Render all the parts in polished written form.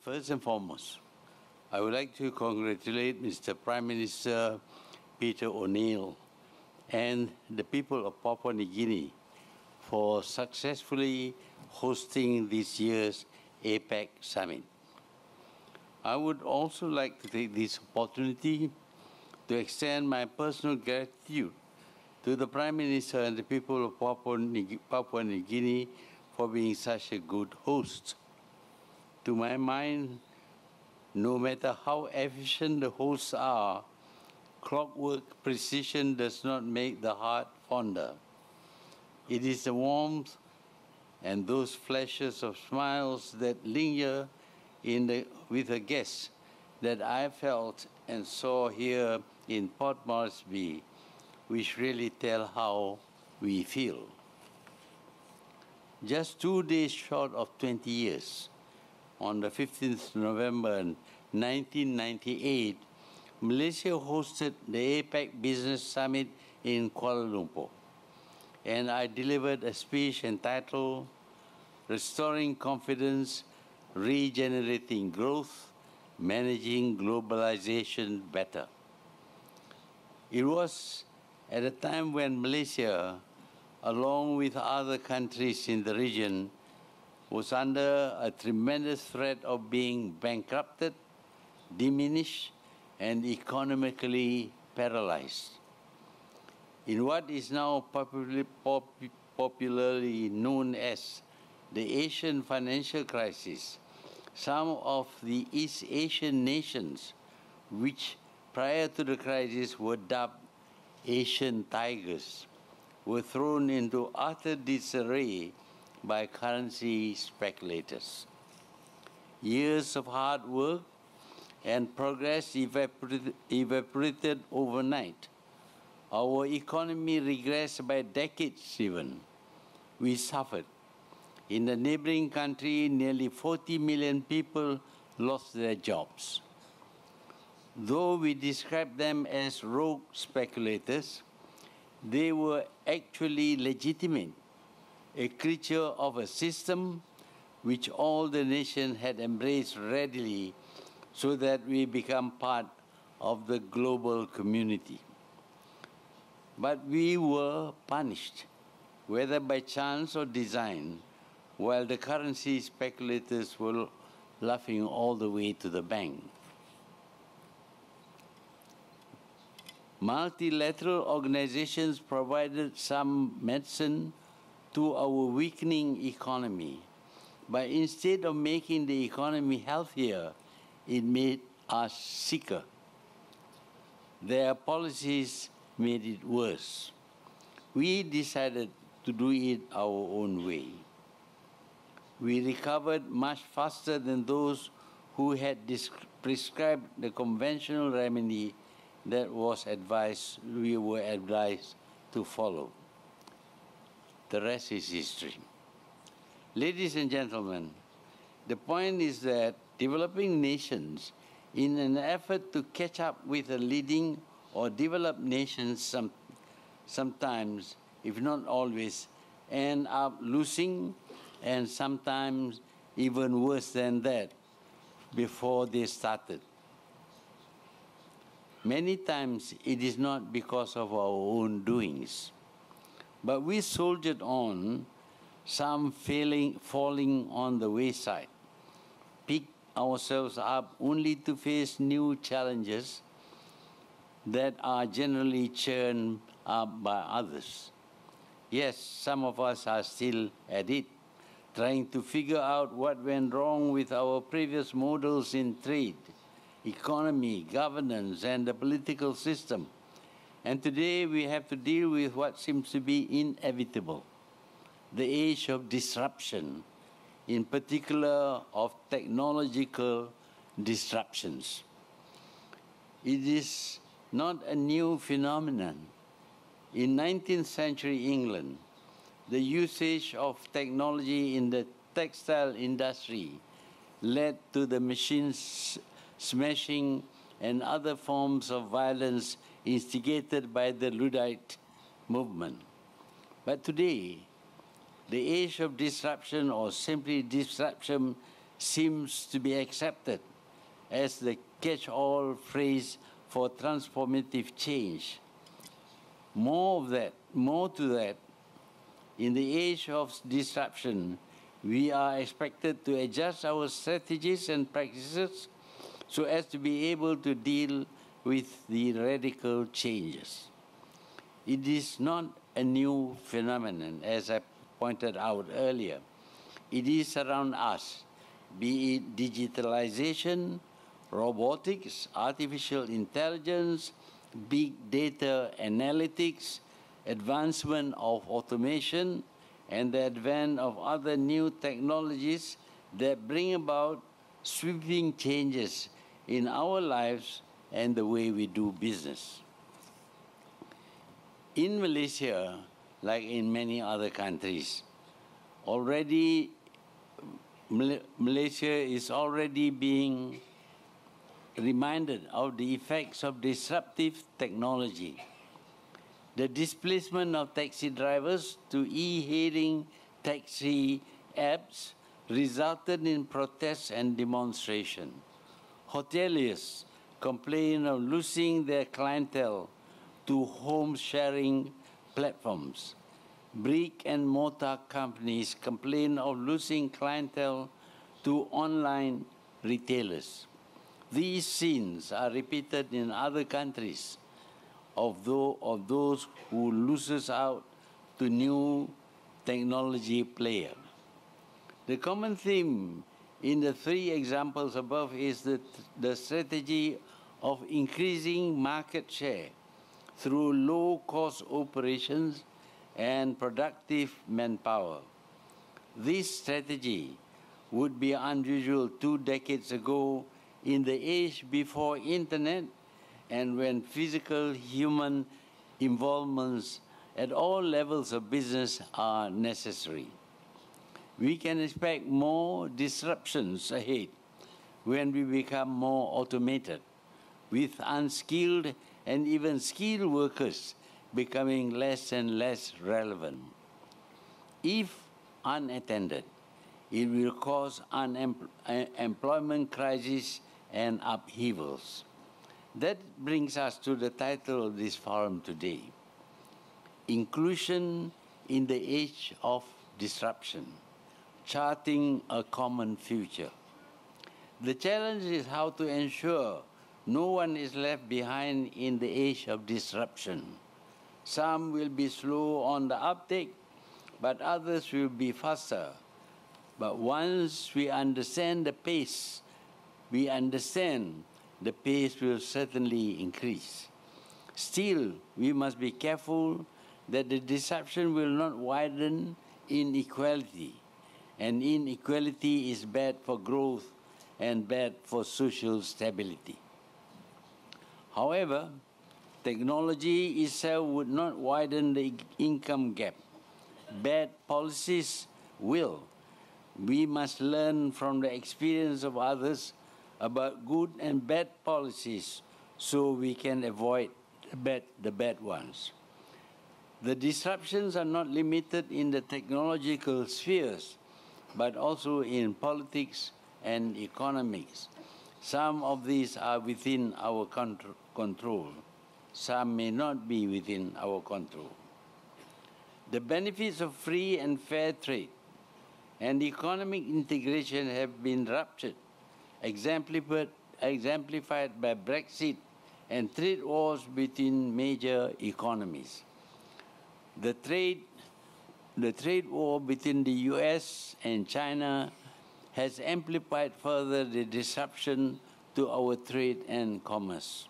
First and foremost, I would like to congratulate Mr. Prime Minister Peter O'Neill and the people of Papua New Guinea for successfully hosting this year's APEC summit. I would also like to take this opportunity to extend my personal gratitude to the Prime Minister and the people of Papua New Guinea for being such a good host. To my mind, no matter how efficient the hosts are, clockwork precision does not make the heart fonder. It is the warmth and those flashes of smiles that linger with the guests that I felt and saw here in Port Moresby, which really tell how we feel. Just 2 days short of 20 years, on the 15th November 1998, Malaysia hosted the APEC Business Summit in Kuala Lumpur, and I delivered a speech entitled Restoring Confidence, Regenerating Growth, Managing Globalization Better. It was at a time when Malaysia, along with other countries in the region, was under a tremendous threat of being bankrupted, diminished, and economically paralyzed. In what is now popularly known as the Asian financial crisis, some of the East Asian nations, which prior to the crisis were dubbed Asian tigers, were thrown into utter disarray by currency speculators. Years of hard work and progress evaporated overnight. Our economy regressed by decades even. We suffered. In the neighboring country, nearly 40 million people lost their jobs. Though we describe them as rogue speculators, they were actually legitimate, a creature of a system which all the nations had embraced readily so that we become part of the global community. But we were punished, whether by chance or design, while the currency speculators were laughing all the way to the bank. Multilateral organizations provided some medicine to our weakening economy, but instead of making the economy healthier, it made us sicker. Their policies made it worse. We decided to do it our own way. We recovered much faster than those who had prescribed the conventional remedy that we were advised to follow. The rest is history. Ladies and gentlemen, the point is that developing nations, in an effort to catch up with the leading or developed nations, sometimes, if not always, end up losing, and sometimes even worse than that, before they started. Many times it is not because of our own doings, but we soldiered on, some falling on the wayside, picked ourselves up only to face new challenges that are generally churned up by others. Yes, some of us are still at it, trying to figure out what went wrong with our previous models in trade, economy, governance, and the political system. And today we have to deal with what seems to be inevitable, the age of disruption, in particular of technological disruptions. It is not a new phenomenon. In 19th century England, the usage of technology in the textile industry led to the machines smashing and other forms of violence instigated by the Luddite movement. But today, the age of disruption, or simply disruption, seems to be accepted as the catch-all phrase for transformative change. More to that, in the age of disruption, we are expected to adjust our strategies and practices so as to be able to deal with the radical changes. It is not a new phenomenon, as I pointed out earlier. It is around us, be it digitalization, robotics, artificial intelligence, big data analytics, advancement of automation, and the advent of other new technologies that bring about sweeping changes in our lives and the way we do business. In Malaysia, like in many other countries, already Malaysia is already being reminded of the effects of disruptive technology. The displacement of taxi drivers to e-hailing taxi apps resulted in protests and demonstration. Hoteliers complain of losing their clientele to home-sharing platforms. Brick and mortar companies complain of losing clientele to online retailers. These scenes are repeated in other countries of those who loses out to new technology player. The common theme in the three examples above is the strategy of increasing market share through low-cost operations and productive manpower. This strategy would be unusual 2 decades ago in the age before internet and when physical human involvements at all levels of business are necessary. We can expect more disruptions ahead when we become more automated, with unskilled and even skilled workers becoming less and less relevant. If unattended, it will cause employment crises and upheavals. That brings us to the title of this forum today, Inclusion in the Age of Disruption, Charting a Common Future. The challenge is how to ensure no one is left behind in the age of disruption. Some will be slow on the uptake, but others will be faster. But once we understand the pace will certainly increase. Still, we must be careful that the disruption will not widen inequality, and inequality is bad for growth and bad for social stability. However, technology itself would not widen the income gap. Bad policies will. We must learn from the experience of others about good and bad policies so we can avoid the bad ones. The disruptions are not limited in the technological spheres, but also in politics and economics. Some of these are within our control. Some may not be within our control. The benefits of free and fair trade and economic integration have been ruptured, exemplified by Brexit and trade wars between major economies. The trade war between the US and China has amplified further the disruption to our trade and commerce.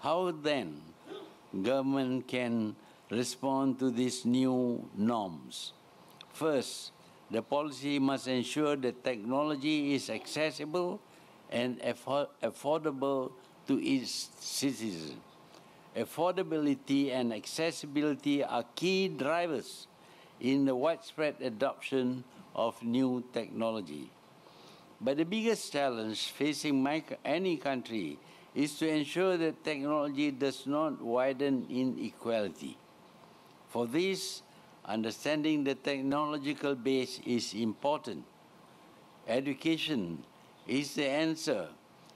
How then government can respond to these new norms? First, the policy must ensure that technology is accessible and affordable to its citizens. Affordability and accessibility are key drivers in the widespread adoption of new technology. But the biggest challenge facing any country is to ensure that technology does not widen inequality. For this, understanding the technological base is important. Education is the answer,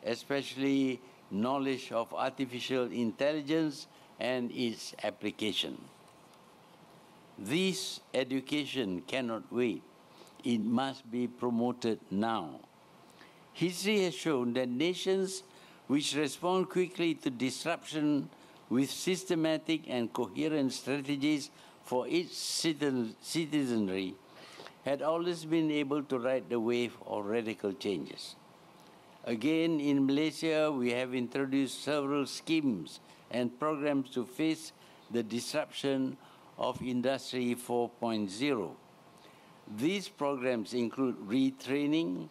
especially knowledge of artificial intelligence and its application. This education cannot wait. It must be promoted now. History has shown that nations which respond quickly to disruption with systematic and coherent strategies for its citizenry had always been able to ride the wave of radical changes. Again, in Malaysia, we have introduced several schemes and programs to face the disruption of Industry 4.0. These programs include retraining,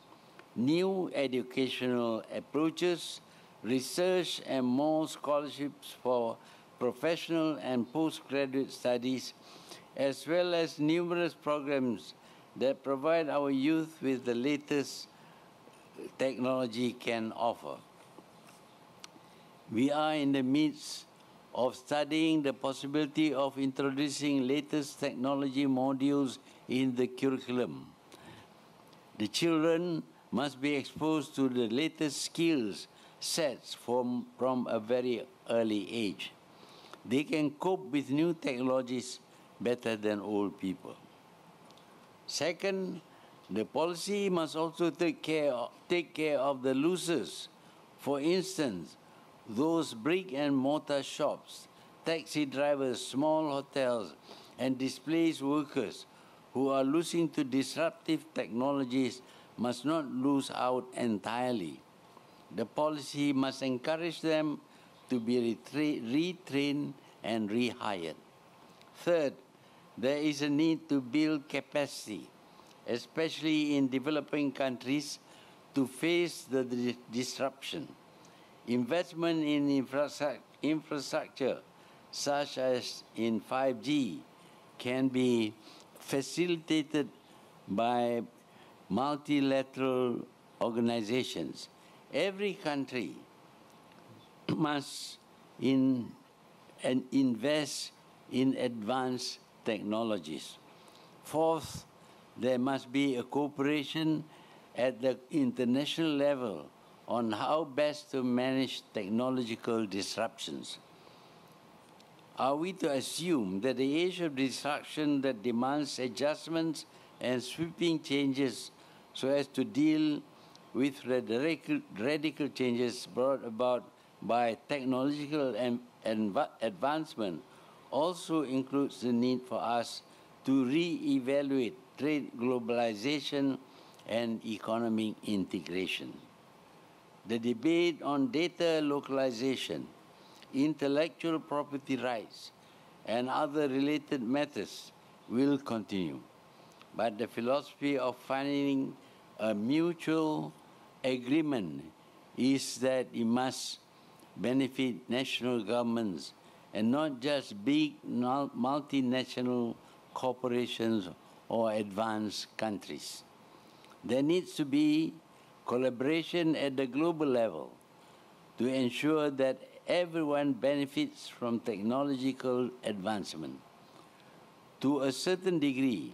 new educational approaches, research and more scholarships for professional and postgraduate studies, as well as numerous programs that provide our youth with the latest technology can offer. We are in the midst of studying the possibility of introducing latest technology modules in the curriculum. The children must be exposed to the latest skills sets from a very early age. They can cope with new technologies better than old people. Second, the policy must also take care of the losers. For instance, those brick and mortar shops, taxi drivers, small hotels, and displaced workers who are losing to disruptive technologies must not lose out entirely. The policy must encourage them to be retrained and rehired. Third, there is a need to build capacity, especially in developing countries, to face the disruption. Investment in infrastructure, such as in 5G, can be facilitated by multilateral organizations. Every country must invest in advanced technologies. Fourth, there must be a cooperation at the international level on how best to manage technological disruptions. Are we to assume that the age of disruption that demands adjustments and sweeping changes so as to deal with radical changes brought about by technological advancement also includes the need for us to re-evaluate trade globalization and economic integration? The debate on data localization, intellectual property rights, and other related matters will continue. But the philosophy of finding a mutual agreement is that it must benefit national governments and not just big multinational corporations or advanced countries. There needs to be collaboration at the global level to ensure that everyone benefits from technological advancement. To a certain degree,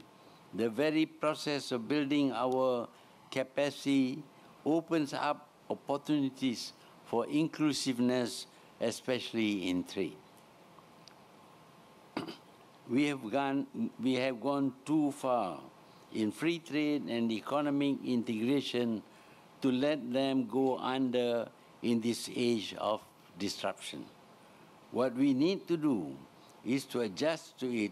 the very process of building our capacity opens up opportunities for inclusiveness, especially in trade. We have gone too far in free trade and economic integration to let them go under in this age of disruption. What we need to do is to adjust to it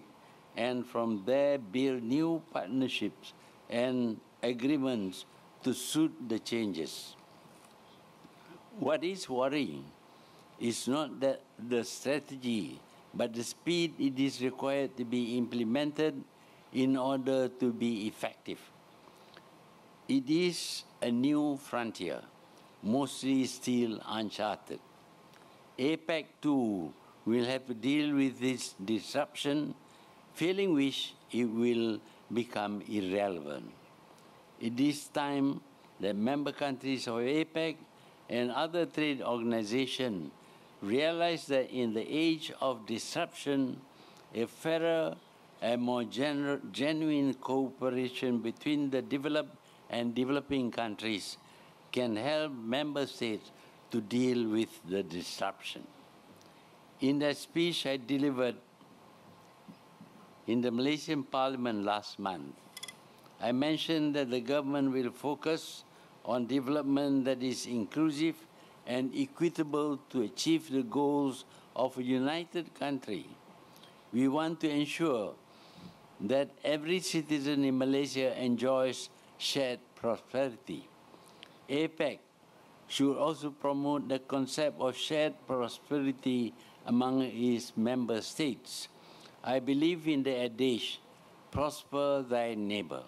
and from there build new partnerships and agreements to suit the changes. What is worrying is not that the strategy, but the speed it is required to be implemented in order to be effective. It is a new frontier, mostly still uncharted. APEC too will have to deal with this disruption, failing which it will become irrelevant. It is time that member countries of APEC and other trade organizations realize that in the age of disruption, a fairer and more genuine cooperation between the developed and developing countries can help member states to deal with the disruption. In that speech I delivered in the Malaysian Parliament last month, I mentioned that the government will focus on development that is inclusive and equitable to achieve the goals of a united country. We want to ensure that every citizen in Malaysia enjoys shared prosperity. APEC should also promote the concept of shared prosperity among its member states. I believe in the adage, prosper thy neighbor,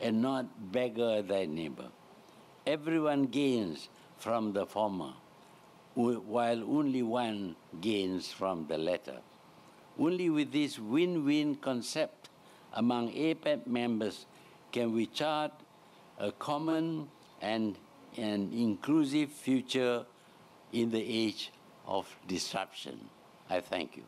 and not beggar thy neighbor. Everyone gains from the former, while only one gains from the latter. Only with this win-win concept among APEC members can we chart a common and an inclusive future in the age of disruption. I thank you.